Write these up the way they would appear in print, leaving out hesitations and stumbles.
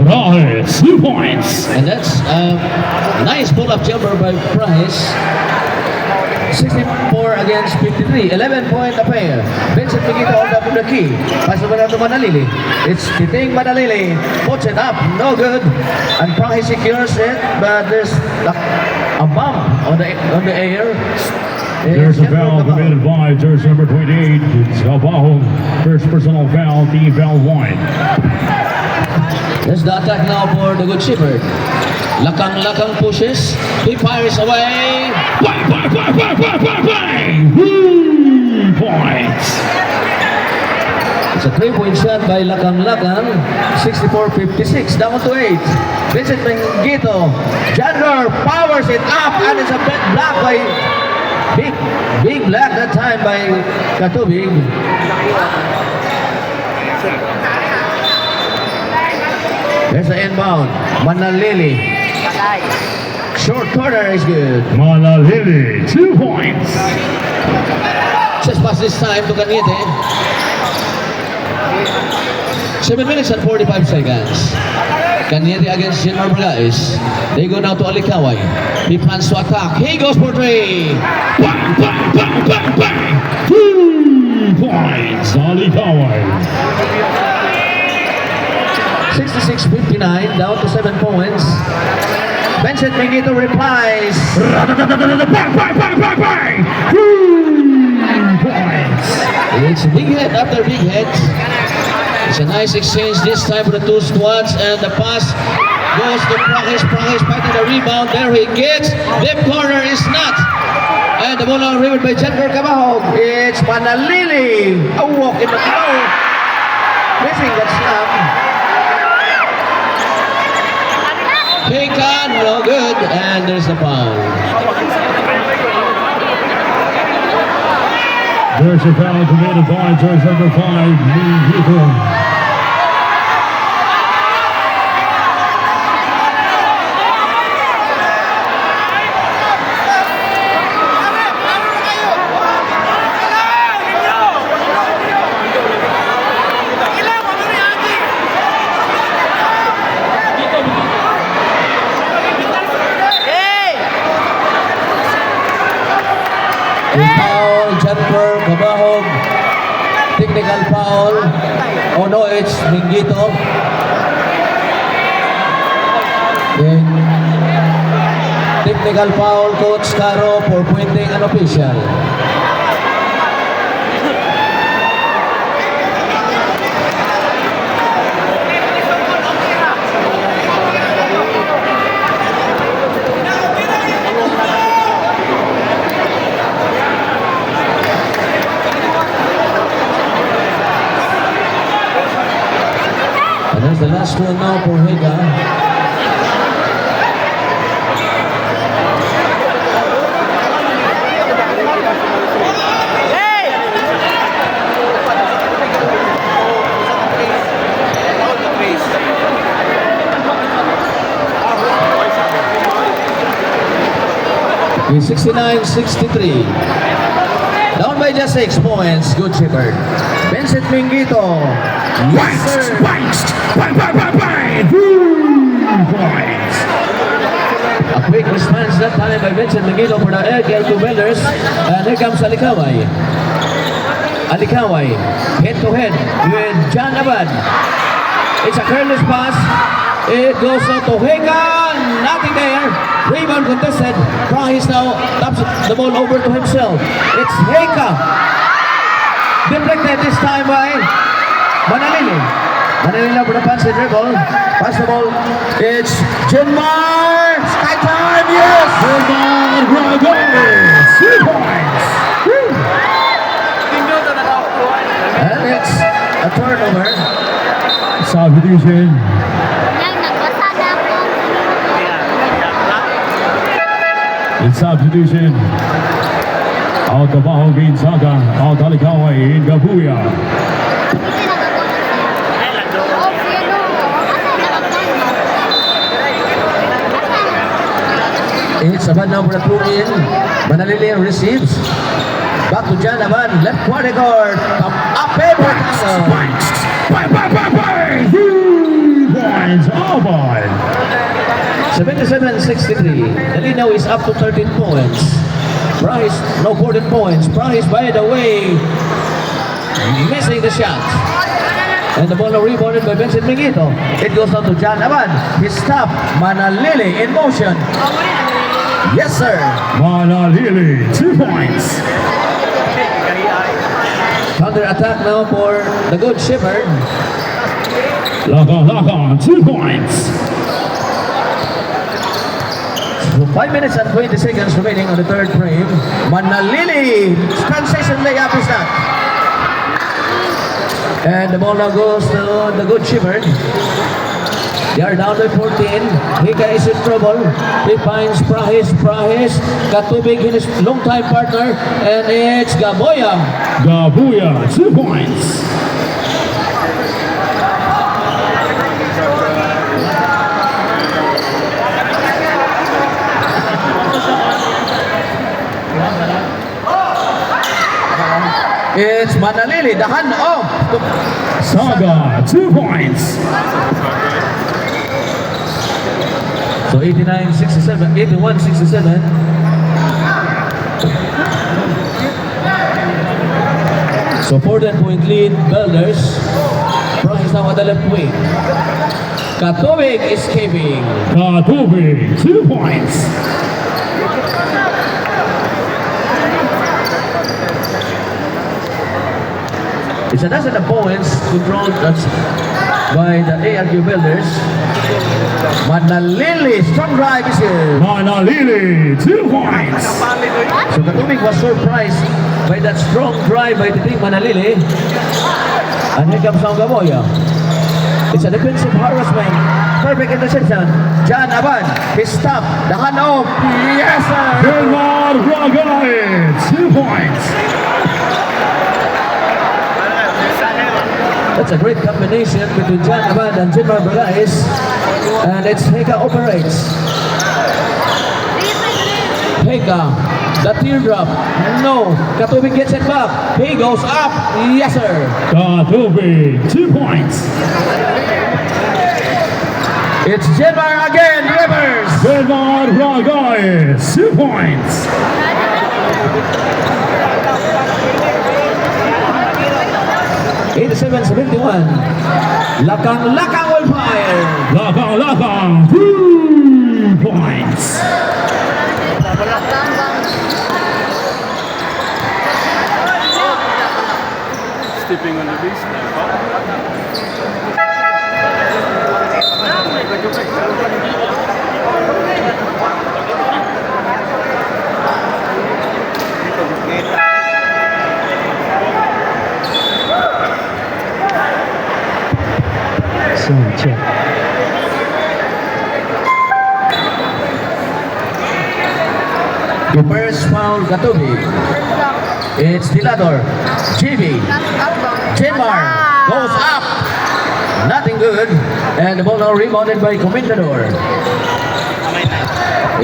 Price, 2 points. And that's a nice pull-up jumper by Price. 64 against 53. 11-point affair. Vincent Miguito on top of the key. Pass over to Manalili. It's Titing Manalili. Puts it up. No good. And Price secures it. But there's a bump on the air. There's a foul committed by jersey number 28. It's Albaho. First personal foul, team foul 1. There's the attack now for the Good Shepherd. Lakang pushes. He fires away. Bang, bang, bang, bang, bang, bang, bang. 3 points. It's a 3-point shot by Lakang. 64-56. Down to 8. Vincent Miguito. Jandor powers it up and it's a block by big block that time by Katubig. There's the inbound. Manalili. Short corner is good. Manalili, 2 points. Just pass this time to Cañete. 7 minutes and 45 seconds. Cañete against General Bragais. They go now to Alikaway. He plans to attack. He goes for 3. Bang, bang, bang, bang, bang. 3 points. Alikaway. 66-59, down to 7 points. Vincent Miguito replies. Bang, bang, bang, bang, bang. 3 points. It's big hit after big hit. It's a nice exchange this time for the two squads, and the pass goes to Prajes. Prajes fighting the rebound. There he gets. Deep corner is not. And the ball now rivered by Jennifer Cabahog. It's Manalili. A walk in the flow. Missing that snap. Hika, no good, and there's the foul. There's a foul committed by jersey number 5, Miguito. Foul, Jennifer Cabahog. Technical foul. Oh no, it's Miguito. Then, technical foul, Coach Caro for pointing an official. And there's the last one now for Higa. It's 69-63. Down by just 6 points. Good Shepherd. Vincent Miguito. Yes, bang, bang, bang, bang. 3 points. A quick response that time by Vincent Miguito for the AirGale 2 builders. And here comes Alikaway. Alikaway, head-to-head with John Abad. It's a careless pass. It goes out to Higa. Nothing there. Rebound contested. Price now taps the ball over to himself. It's Higa. Deflected this time by Manalili. Manalili for the pass and dribble. Pass the ball. It's Jinmar. Sky time, yes! Jinmar Bragais, 2 points. And it's a turnover. Substitution. It's substitution. Out the Bajo Ginzaga. Out Alikaway in Gabuya. It's Abad number 2 in. Manalili receives. Back to John Abad. Left corner guard. Up paper. Bang, bang, bang, bang. 3 points. 77-63. The lead now is up to 13 points. Price, no 14 points. Price, by the way, missing the shot. And the ball now rebounded by Vincent Mingito. It goes down to John Abad. He stopped. Manalili in motion. Yes, sir. Manalili, 2 points. Counter attack now for the Good Shepherd. Laka, 2 points. So 5 minutes and 20 seconds remaining on the third frame. Manalili, transition layup is that. And the ball now goes to the Good Shepherd. They are down by 14. Hika is in trouble. He finds Prahis. Katubig, his long-time partner. And it's Gaboya. Gabuya, 2 points. It's Manalili, the hand off. Saga, 2 points. So 81-67. So 14-point lead, Belders. Prahis now at the left wing. Katubig escaping. Katubi, 2 points. It's a dozen of points controlled by the ARQ Builders. Manalili, strong drive is here. Manalili, 2 points. So Katubig was surprised by that strong drive by the team Manalili. And here comes now Gaboya. It's a defensive harassment. Perfect interception. John Abad, he stopped. The hand off. Yes, sir. Gilmar Ragay, 2 points. That's a great combination between John Abad and Jimar Bagais. And it's Heka operates. Heka, the teardrop. No. Katubig gets it back. He goes up. Yes, sir. Katubi, 2 points. It's Jimar again. Rivers. Gilmar Ragay, 2 points. 87-71. Lakang will fire. Lakang, 2 points. Stepping on the beast. Check. The first foul, Katubi. It's Dilador. JB. Jemar goes up. Nothing good. And the ball now rebounded by Comendador.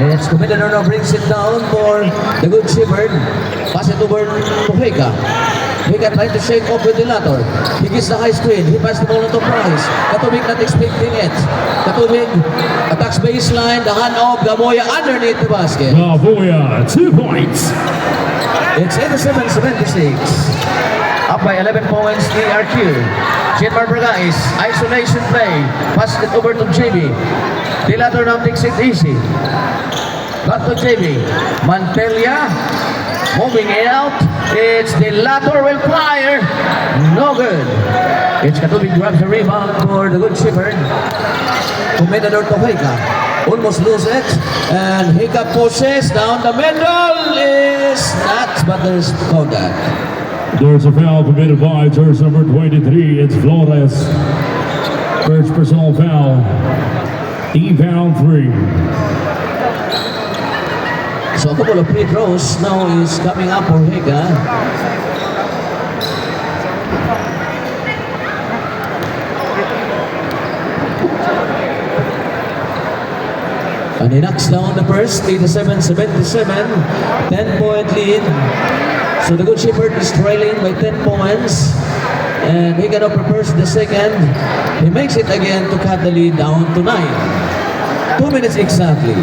It's Comendador now brings it down for the Good Shepherd. Pass it over to Heka. Heka trying to shake off with Dilator. He gets the high screen. He passes the ball to Price. Katubig not expecting it. Katubig attacks baseline. The hand off. Gaboya underneath the basket. Gabuya, 2 points. It's 87-76. Up by 11 points, ARQ. Jemar Bagais, isolation play. Pass it over to JB. Dilator now takes it easy. Back to JB. Mantelia moving out. It's Dilator will fire. No good. It's Katubig grabs the rebound for the Good Shepherd. Comendador to Heka. Almost lose it. And Heka pushes down the middle. Is not, but there's contact. There's a foul committed by jersey number 23. It's Flores. First personal foul. Team foul 3. So a couple of free throws now is coming up for Heka. And he knocks down the first, 87-77, 10-point lead. So the Good Shepherd is trailing by 10 points. And he cannot prepares the second. He makes it again to cut the lead down to 9. 2 minutes exactly.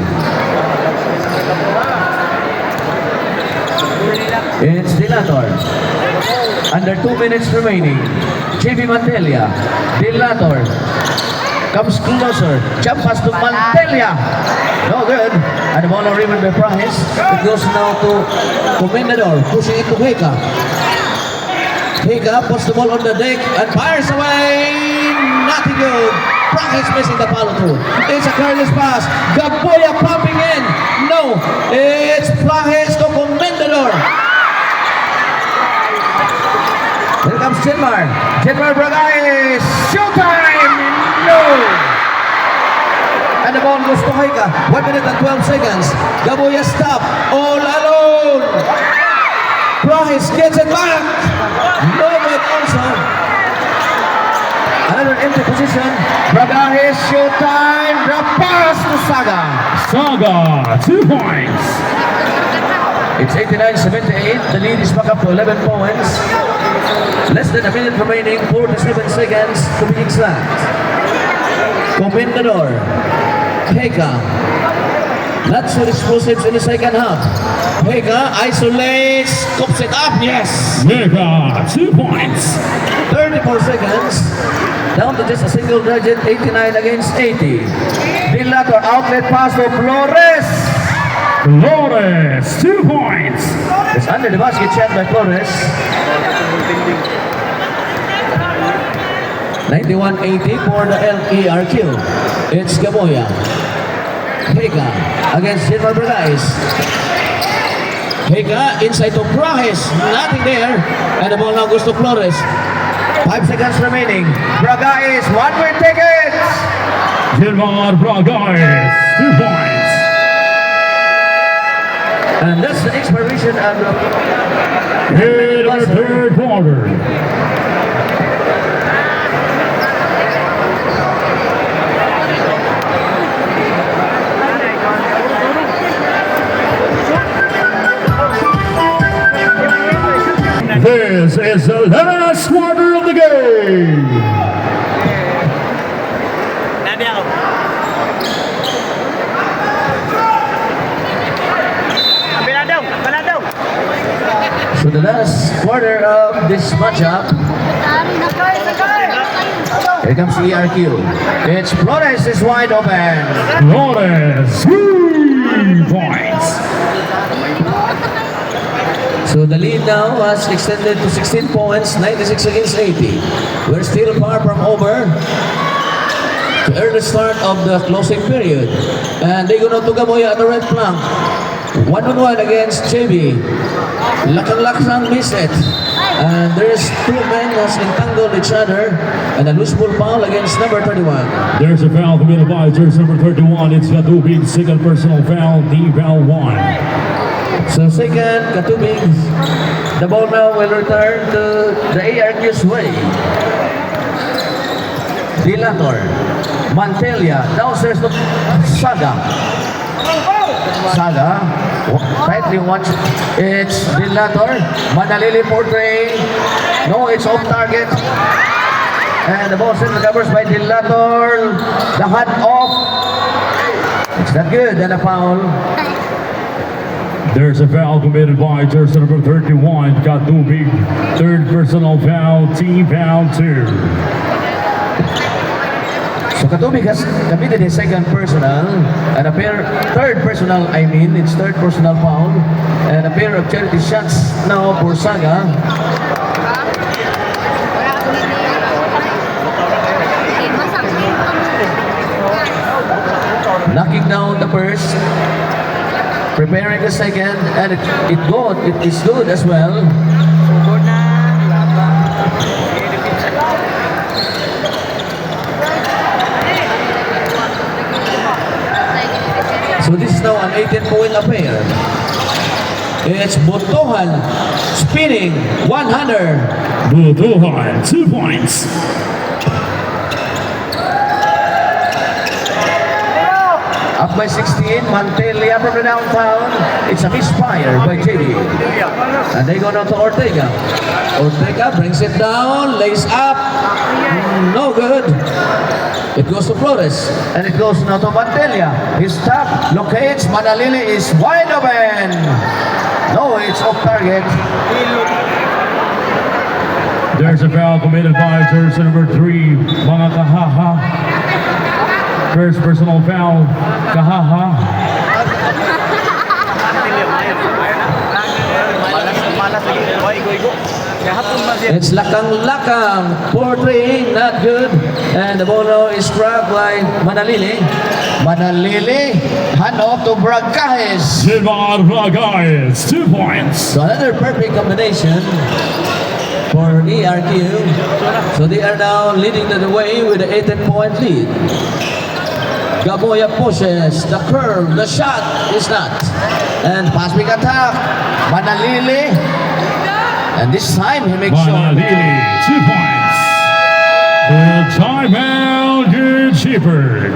It's Dilator. Under 2 minutes remaining. JB Mantelia. Dilator. Comes closer. Jump pass to Mantelia. No good. And the ball on ribbon by Price. It goes now to Comendador. Pushing it to Heka. Heka puts the ball on the deck and fires away. Nothing good. Price missing the follow through. It's a careless pass. Gaboya pumping in. No. It's Price to Comendador. Here comes Chinmar. Chinmar Bragais. Showtime! No! And the ball goes to Heka. 1 minute and 12 seconds. Gaboya stop. All alone. Price gets it back. No good also. Another empty position. Bragais. Showtime. The pass to Saga. Saga, 2 points. It's 89-78. The lead is back up to 11 points. Less than a minute remaining, 47 seconds to be exact. Comendador. Heka. Not so explosives in the second half. Heka isolates, scoops it up, yes. Mega, 2 points. 34 seconds. Down to just a single digit, 89 against 80. Dilator outlet pass to Flores. Flores, 2 points. It's under the basket shot by Flores. 91-80 for the LERQ. It's Gaboya. Heka against Silver Bragais. Heka inside to Prahes. Nothing there. And the ball now goes to Flores. 5 seconds remaining. Bragais, one-way ticket. Gilmar Bragais, 2 points. And that's the expiration of the In the third quarter. This is the last quarter of the game. So the last quarter of this matchup. Here comes the ERQ. It's Flores is wide open. Flores, 3 points. So the lead now has extended to 16 points, 96 against 80. We're still far from over to early start of the closing period. And they go now to Gaboya at the red flank. 1-on-1 against JB. Lakang-laksang miss it. And there's 2 men who has entangled each other. And a loose ball foul against number 31. There's a foul committed by jersey number 31. It's Katubig, second personal foul, team foul 1. So second, Katubig. The ball now will return to the ARQ's way. Dilator. Mantelia. Downstairs to Saga. Saga. Tightly watch. It's Dilator. Manalili portraying. No, it's off target. And the ball still recovers by Dilator. The hand off. It's not good. And a foul. There's a foul committed by jersey number 31, Katubig. Third personal foul, team foul 2. So Katubig has committed his second personal and a pair, third personal, it's third personal foul and a pair of charity shots now for Saga. Knocking down the first, preparing the second, and it is good as well. So this is now an 18-point affair. It's Botohan spinning 100. Butuhan, 2 points. Up by 16, Mantelia from the downtown. It's a misfire by JD. And they go down to Ortega. Ortega brings it down, lays up. No good. It goes to Flores. And it goes now to Mantilla. His tap locates. Manalili is wide open. No, it's off target. There's a foul committed by jersey number 3, mga Kahaha. First personal foul, Kahaha. It's Lakang-Lakang. 4-3, not good. And the ball now is struck by Manalili. Manalili, hand off to Bragajes. Silvar Ragayes, 2 points. So another perfect combination for ERQ. So they are now leading the way with a 18-point lead. Gaboya pushes, the curve, the shot is not. And Pass big attack. Manalili. And this time he makes sure. Manalili, 2 points. The timeout, good Shepherd.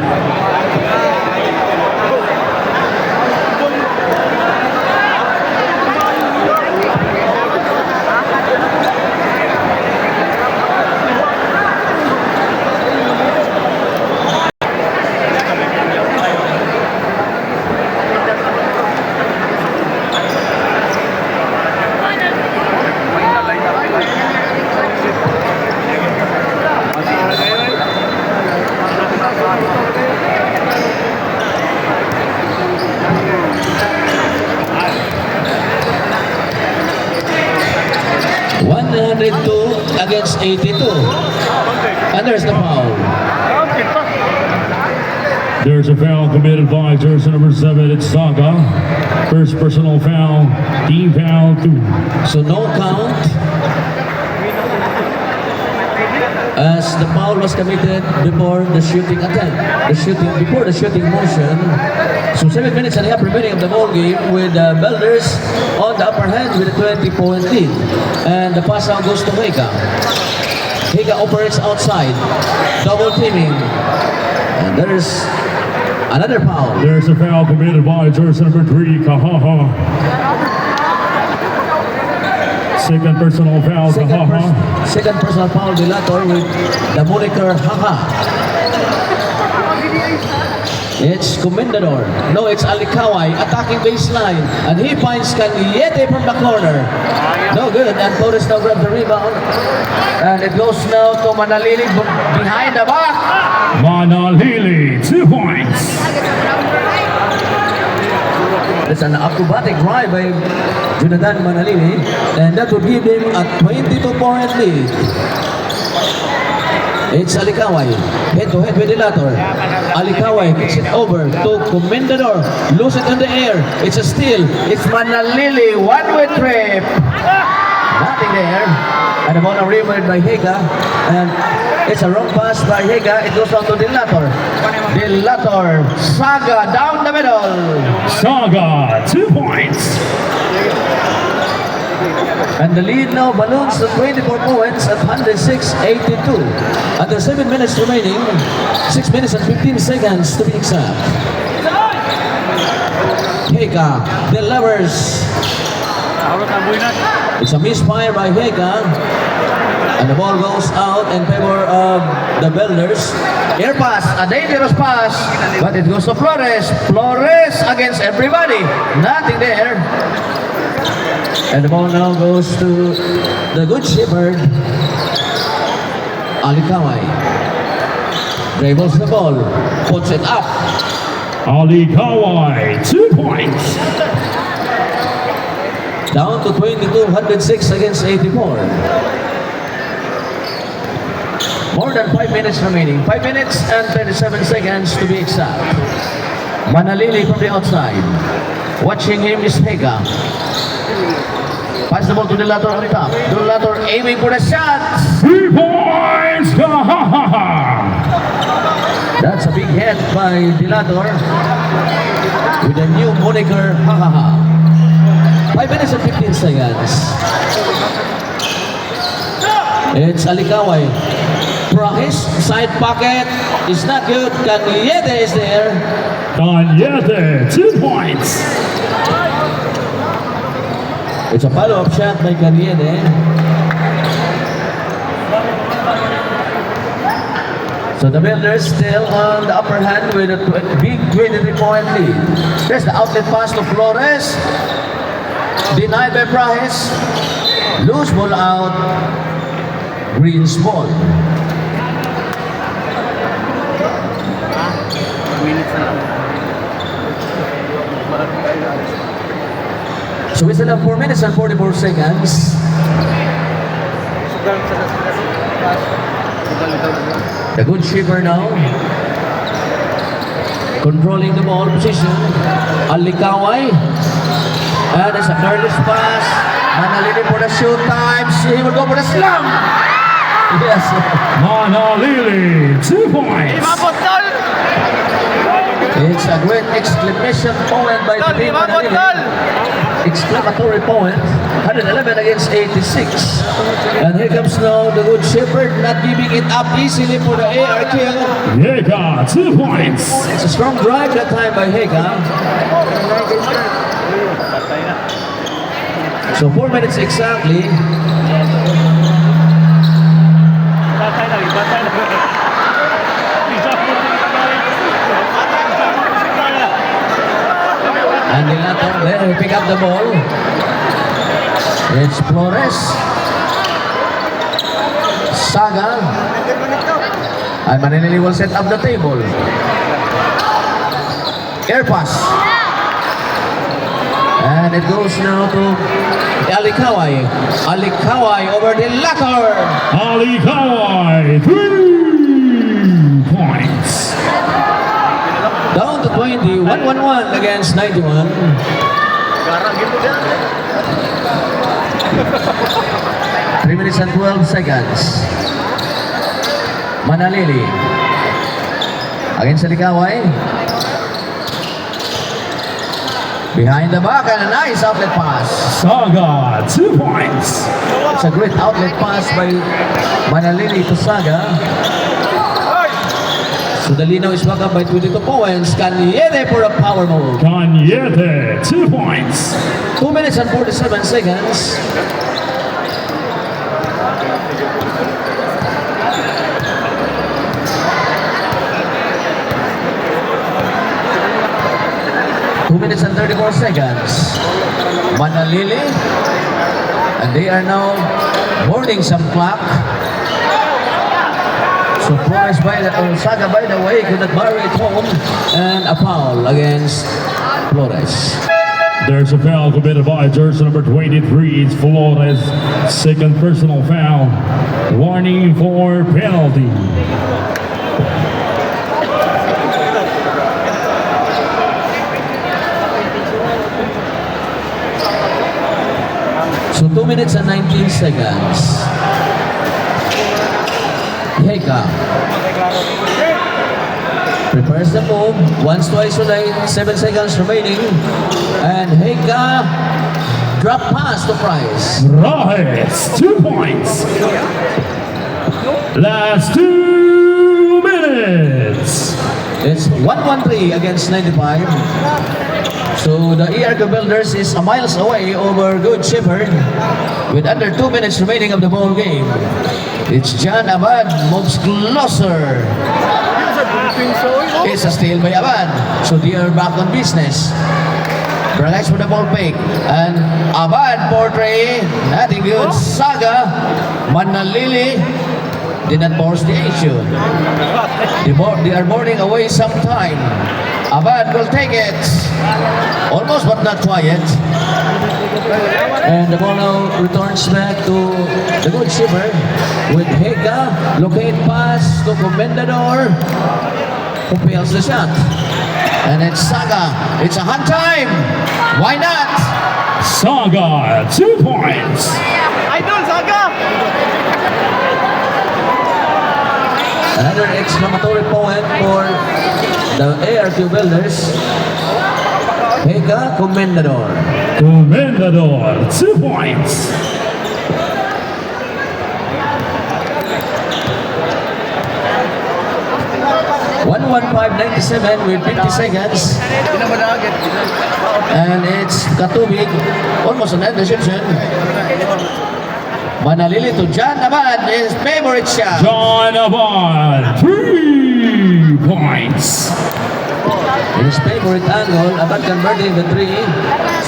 Against 82. And there's the foul. There's a foul committed by jersey number 7, it's Saga. First personal foul, team foul 2. So no count. As the foul was committed before the shooting attempt. Before the shooting motion. So 7 minutes and a half remaining of the ball game with the Belders on the upper hand with a 20-point lead. And the pass out goes to Higa. Higa operates outside. Double teaming. And there's another foul. There's a foul committed by jersey number 3, Kahaha. Second personal foul, Kahaha. Second personal foul, Dilator with the moniker Haha. It's Comendador. No, it's Alikaway attacking baseline. And he finds Caniete from the corner. No good. And Torres now grabs the rebound. And it goes now to Manalili behind the back. Manalili, 2 points. It's an acrobatic drive by Jonathan Manalili. And that would give him a 22-point lead. It's Alikaway, head-to-head with Dilator. Alikaway kicks it over to Comendador. Lose it in the air. It's a steal. It's Manalili, one-way trip. Nothing there. And the ball now rebounded by Higa. And it's a wrong pass by Higa. It goes down to Dilator. Dilator, Saga down the middle. Saga, 2 points. And the lead now balloons to 24 points at 106-82. Under 7 minutes remaining, 6 minutes and 15 seconds to be exact. Higa delivers. It's a misfire by Higa. And the ball goes out in favor of the Belders. Air pass, a dangerous pass. But it goes to Flores. Flores against everybody. Nothing there. And the ball now goes to the good shepherd, Alikaway. Dribbles the ball, puts it up. Alikaway, 2 points. Down to 22, 106 against 84. More than 5 minutes remaining. 5 minutes and 37 seconds to be exact. Manalili from the outside. Watching him is Higa. Pass the ball to Dilator on top. Dilator aiming for the shot. 3 points, Kahaha. That's a big hit by Dilator with a new moniker, Hahaha. 5 minutes and 15 seconds. It's Alikaway. Prahis, side pocket is not good. Caniete is there. Caniete, 2 points. It's a follow-up shot by Caniete. So the Builders still on the upper hand with a big 23-point lead. There's the outlet pass to Flores. Denied by Prahes. Loose ball out. Green's ball. Minutes na lang. So we still have 4 minutes and 44 seconds. The good shipper now. Controlling the ball position. Alikaway. And it's a careless pass. Manalili for the shoot times. He will go for the slam. Yes. Manalili, 2 points. It's a great exclamation point by the team Manalili. Exclamatory point. 111 against 86. And here comes now the good shepherd, not giving it up easily for the AR kill. Yega, 2 points. It's a strong drive that time by Hega. So 4 minutes exactly. Batay na. And Nilato there, he pick up the ball. It's Flores. Saga. And Manilili will set up the table. Air pass. And it goes now to Alikaway. Alikaway over the latter. Alikaway, 3 points. Down to 20, 1-1-1 against 91. 3 minutes and 12 seconds. Manalili. Against Alikaway. Behind the back and a nice outlet pass. Saga, 2 points. It's a great outlet pass by Manalili to Saga. So the Linaw is back up by 22 points. Caniete for a power move. Cañete, 2 points. 2 minutes and 47 seconds. Two minutes and 34 seconds. Manalili. And they are now boarding some clock. So Flores by the Saga by the way could not bury it home. And a foul against Flores. There's a foul committed by jersey number 23. It's Flores. Second personal foul. Warning for penalty. So 2 minutes and 19 seconds. Heka prepares the move, wants to isolate, 7 seconds remaining. And Heka drop pass to Price. Rajes, 2 points. Last 2 minutes. It's 1-1-3 against 95. So the ERQ Builders is a miles away over Good Shepherd with under 2 minutes remaining of the ball game. It's John Abad moves closer. It's a steal by Abad. So they are back on business. Relax for the ball fake. And Abad portray, nothing good. Saga, Manalili did not force the issue. They are boarding away some time. Abad will take it. Almost but not quite. And the ball now returns back to the good shipper with Hega. Locate pass to Comendador, who fails the shot. And it's Saga. It's a hot time. Why not? Saga, 2 points. Idol, Saga! Another exclamatory point for the ARQ Builders. Hega Comendador. Comendador, 2 points. $115.97 with 50 seconds. And it's Katubig, almost an interception. Manalilito, John Abad, his favorite shot. John Abad, 3 points. His favorite angle, Abad converting the 3.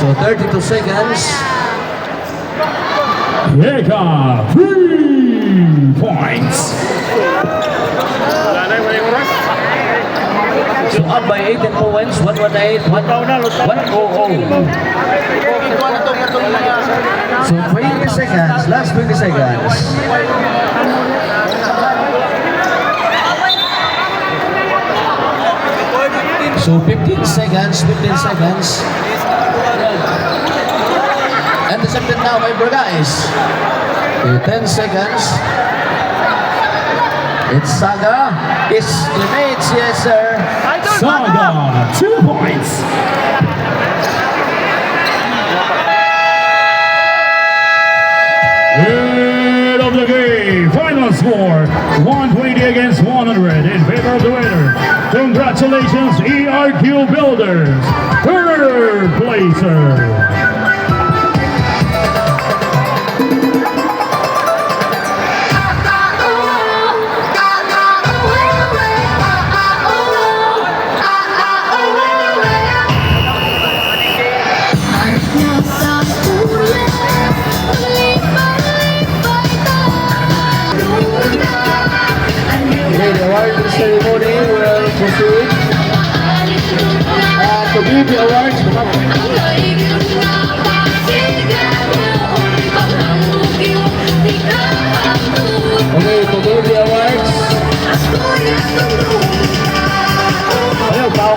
So 32 seconds. Yeka, 3 points. So up by 18 points, 118, 100. So 20 seconds, last 20 seconds. So 15 seconds, 15 seconds. Intercepted now by Burgais. 10 seconds. It's Saga. It's Clements, yes sir. Saga, 2 points. End of the game. Final score 120 against 100 in favor of the winner. Congratulations, ERQ Builders, third placer. The award ceremony will proceed. To give the awards, okay, to give the awards. Ayaw, tao.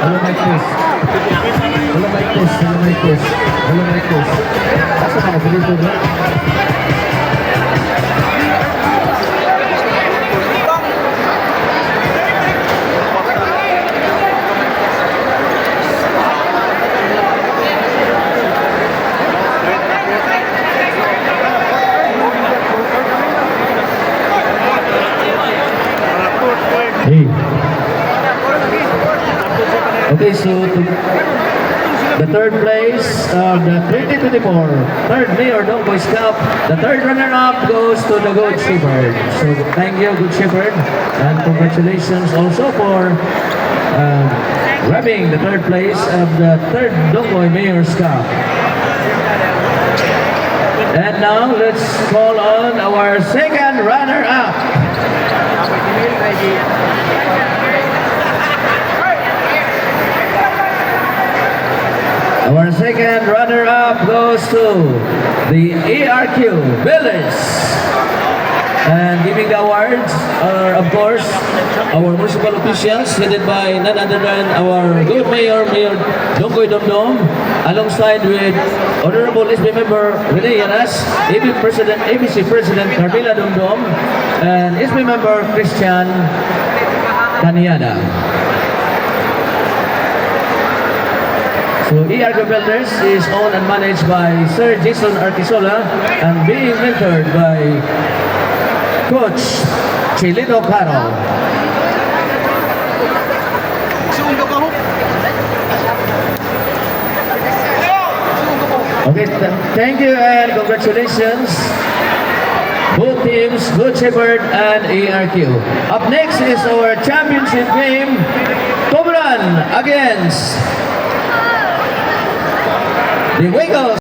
Hello, my quiz. Asa ka na, pinito ba? Hey, Okay, so the third place of the 2024 third Mayor Dong Boys Cup, the third runner-up goes to the Good Shepherd. So thank you, Good Shepherd, and congratulations also for grabbing the third place of the third Dong Boy Mayor's Cup. And now let's call on our second runner-up. Our second runner-up goes to the ERQ Builders. And giving the awards are, of course, our municipal officials headed by none other than our good mayor, Mayor Donggoy Domdom, alongside with Honorable SB Member Rene Yanas, ABC President Carmela Domdom, and SB Member Christian Taniada. So ERQ Builders is owned and managed by Sir Jason Artisola and being mentored by Coach Chilito Caro. Okay, thank you and congratulations. Both teams, Good Shepherd and ERQ. Up next is our championship game, Cobran against the Wiggles.